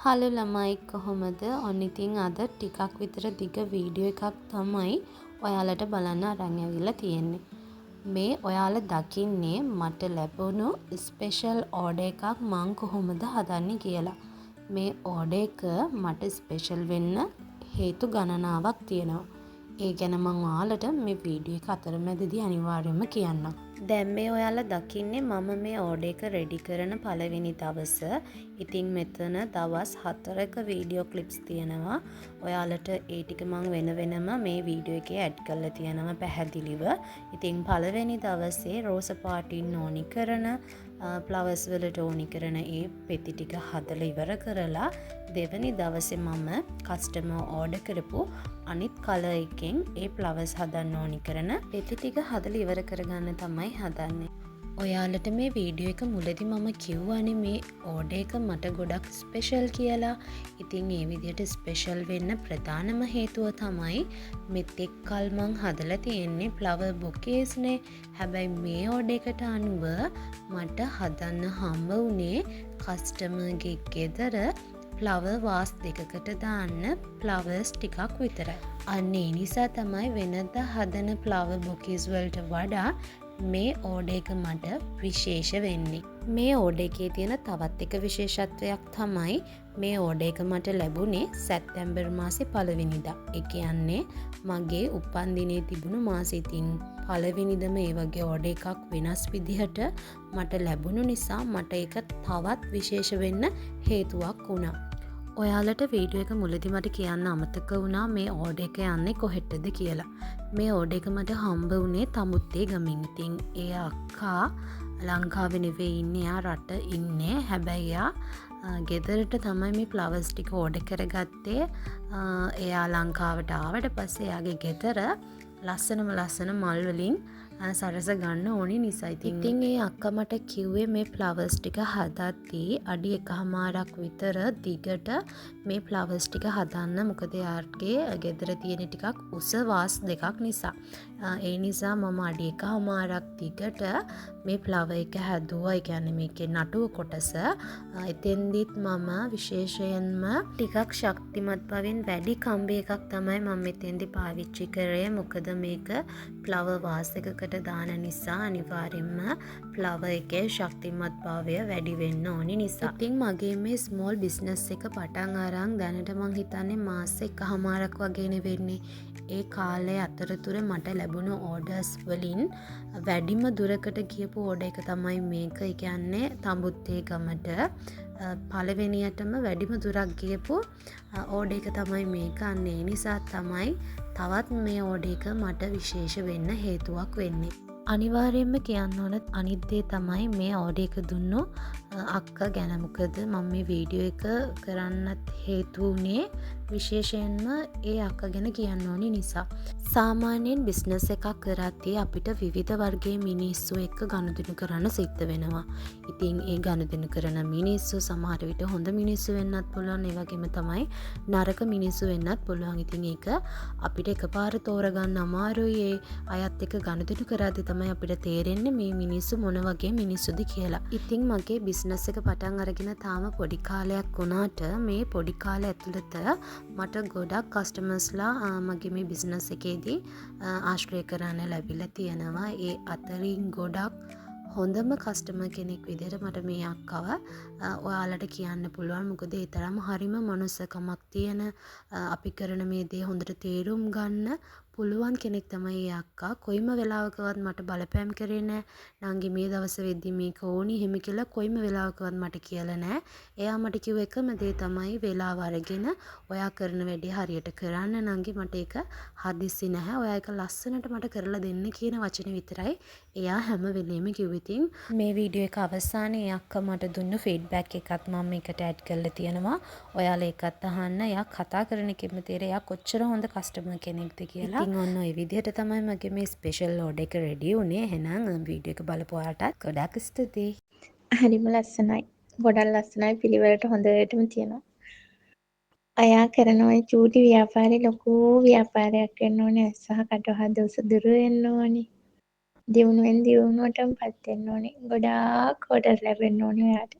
Hello ළමයි කොහොමද? ඔන්න ඉතින් අද ටිකක් විතර දිග වීඩියෝ එකක් තමයි ඔයාලට බලන්න අරන් ඇවිල්ලා තියෙන්නේ. මේ ඔයාලා දකින්නේ මට ලැබුණු ස්පෙෂල් ඕඩර් එකක් මං කොහොමද හදන්නේ කියලා. මේ ඕඩර් එක මට ස්පෙෂල් වෙන්න හේතු ගණනාවක් තියෙනවා. ඒ ගැන මං ඔයාලට මේ වීඩියෝ එක අතරමැදදී අනිවාර්යයෙන්ම කියන්නම්. දැන් මේ ඔයාලා දකින්නේ මම මේ ඕඩර් එක රෙඩි කරන පළවෙනි දවස. ඉතින් මෙතන දවස් 4ක වීඩියෝ ක්ලිප්ස් තියෙනවා. ඔයාලට ඒ ටික මම වෙන වෙනම මේ වීඩියෝ එකේ ඇඩ් කරලා තියෙනවා පැහැදිලිව. ඉතින් පළවෙනි දවසේ රෝස පාටින් ඕනි කරන ෆ්ලවර්ස් වලට ඕනි කරන ඒ පෙති ටික හදලා ඉවර කරලා දෙවැනි දවසේ මම කස්ටමර් ඕඩර් කරපු අනිත් කලර් එකෙන් ඒ ෆ්ලවර්ස් හදන්න ඕනි කරන පෙති ටික හදලා ඉවර කරගන්න තමයි හදන්නේ. ඔයාලට මේ වීඩියෝ එක මුලදී මම කිව්වනේ මේ ඕඩර් එක මට ගොඩක් ස්පෙෂල් කියලා. ඉතින් ඒ විදිහට ස්පෙෂල් වෙන්න ප්‍රධානම හේතුව තමයි මෙතෙක් කල් මං හදලා තියෙන්නේ ෆ්ලවර් බොකේස්නේ. හැබැයි මේ ඕඩර් එකට අනුව මට හදන්න හම්බ වුණේ කස්ටමර්ගේ ගෙදර ෆ්ලවර් වාස් දෙකකට දාන්න ෆ්ලවර්ස් ටිකක් විතරයි. අන්න ඒ නිසා තමයි වෙනදා හදන ෆ්ලවර් බොකේස් වලට වඩා මේ ඕඩර් එක මට විශේෂ වෙන්නේ. මේ ඕඩර් එකේ තියෙන තවත් එක විශේෂත්වයක් තමයි මේ ඕඩර් එක මට ලැබුණේ සැප්තැම්බර් මාසේ 1 වෙනිදා. ඒ කියන්නේ මගේ උපන්දිනේ තිබුණු මාසෙ. ඉතින් පළවෙනිදම ඒ වගේ ඕඩර් එකක් වෙනස් විදිහට මට ලැබුණු නිසා මට ඒක තවත් විශේෂ වෙන්න හේතුවක් වුණා. ඔයාලට වීඩියෝ එක මුලදී මට කියන්න අමතක වුණා මේ ඕඩර් එක යන්නේ කොහෙටද කියලා. මේ ඕඩර් එක මට හම්බ වුණේ තමුත්තේ ගමින්. ඉතින් ඒ අක්කා ලංකාවේ නෙවෙයි ඉන්නේ, එයා රට ඉන්නේ. හැබැයි එයා ගෙදරට තමයි මේ ෆ්ලවර්ස් ටික ඕඩර් කරගත්තේ. එයා ලංකාවට ආවට පස්සේ එයාගේ ගෙදර ලස්සන මල් වලින් සරස ගන්න ඕනි නිසා. ඉතින් ඒ අක්කා මට කිව්වේ මේ ෆ්ලවර්ස් ටික හදද්දී අඩි 1මාරක් විතර දිගට මේ ෆ්ලවර්ස් ටික හදන්න. මොකද එයාගේ ගෙදර තියෙන ටිකක් උස වාස් දෙකක් නිසා. ඒ නිසා මම අඩි 1මාරක් දිගට මේ ෆ්ලවර් එක හැදුවා. ඒ කියන්නේ මේකේ නටුව කොටස. එතෙන්දිත් මම විශේෂයෙන්ම ටිකක් ශක්තිමත් බවින් වැඩි කම්බි එකක් තමයි මම මෙතෙන්දි පාවිච්චි කරේ. මොකද මේක ෆ්ලවර් වාස් එකකට දාන නිසා අනිවාර්යෙන්ම ෆ්ලවර් එකේ ශක්තිමත් භාවය වැඩි වෙන්න ඕනි නිසා. ඉතින් මගේ මේ ස්මෝල් බිස්නස් එක පටන් අරන් දැනට මං හිතන්නේ මාස 1මාරක් වගේනේ වෙන්නේ. ඒ කාලේ අතරතුර මට ලැබුණු ඕඩර්ස් වලින් වැඩිම දුරකට ගියපු ඕඩර් එක තමයි මේක. ඒ කියන්නේ තඹුත්තේ ගමට පළවෙනියටම වැඩිම දුරක් ගියපු ඕඩර් එක තමයි මේක. අන්න ඒ නිසා තමයි තවත් මේ ඕඩර් එක මට විශේෂ වෙන්න හේතුවක් වෙන්නේ. අනිවාර්යයෙන්ම කියන්න ඕන අනිත් දේ තමයි මේ ඕඩර් එක දුන්නු අක්කා ගැන. මොකද මම මේ වීඩියෝ එක කරන්නත් හේතු වුණේ විශේෂයෙන්ම ඒ අක්කා ගැන කියන්න ඕනි නිසා. සාමාන්‍යයෙන් බිස්නස් එකක් කරද්දී අපිට විවිධ වර්ගයේ මිනිස්සු එක්ක ගනුදෙනු කරන්න සිද්ධ වෙනවා. ඉතින් ඒ ගනුදෙනු කරන මිනිස්සු සමහර විට හොඳ මිනිස්සු වෙන්නත් පුළුවන්, ඒ වගේම තමයි නරක මිනිස්සු වෙන්නත් පුළුවන්. ඉතින් ඒක අපිට එකපාර තෝරගන්න අමාරුයි. ඒ අයත් එක්ක ගනුදෙනු කරද්දී තමයි අපිට තේරෙන්නේ මේ මිනිස්සු මොන වගේ මිනිස්සුද කියලා. ඉතින් මගේ බිස්නස් එක පටන් අරගෙන තාම පොඩි කාලයක් වුණාට මේ පොඩි කාලය ඇතුළත මට ගොඩක් කස්ටමර්ස්ලා මගේ මේ බිස්නස් එකේදී ආශ්‍රය කරන්න ලැබිලා තියෙනවා. ඒ අතරින් ගොඩක් හොඳම කස්ටමර් කෙනෙක් විදිහට මට මේ අක්කව ඔයාලට කියන්න පුළුවන්. මොකද ඒ තරම් හරිම මනුස්සකමක් තියෙන, අපි කරන මේ දේ හොඳට තේරුම් ගන්න පුළුවන් කෙනෙක් තමයි ඒ අක්කා. කොයිම වෙලාවකවත් මට බලපෑම් කරේ නැහැ. නංගි මේ දවස් වෙද්දි මේක ඕනි එහෙම කියලා කොයිම වෙලාවකවත් මට කියලා නැහැ. එයා මට කිව්ව එකම දේ තමයි වෙලාව අරගෙන ඔයා කරන වැඩේ හරියට කරන්න නංගි, මට ඒක හදිස්සි නැහැ. ඔයා ඒක ලස්සනට මට කරලා දෙන්න කියන වචනේ විතරයි එයා හැම වෙලෙම කිව්වේ. ඉතින් මේ වීඩියෝ එක අවසානයේ ඒ අක්කා මට දුන්න ෆීඩ්බැක් එකත් මම මේකට ඇඩ් කරලා තියෙනවා. ඔයාලා ඒකත් අහන්න. එයා කතා කරන එකෙම තේරෙයි එයා කොච්චර හොඳ කස්ටමර් කෙනෙක්ද කියලා. ඉතින් ඔන්න ඔය විදිහට තමයි මගේ මේ ස්පෙෂල් ඕඩර් එක රෙඩි වුණේ. එහෙනම් වීඩියෝ එක බලපු ඔයාලට ගොඩාක් ස්තුතියි. හරිම ලස්සනයි. ගොඩක් ලස්සනයි. පිළිවෙලට හොඳටම තියෙනවා. අයා කරන ওই චූටි ව්‍යාපාරේ ලොකු ව්‍යාපාරයක් වෙන්න ඕනේ. සහ කටහඬ උස දුර වෙන්න ඕනේ. දියුණුවෙන් දියුණුවටම පත් වෙන්න ඕනේ. ගොඩාක් ඕඩර් ලැබෙන්න ඕනේ ඔයාට.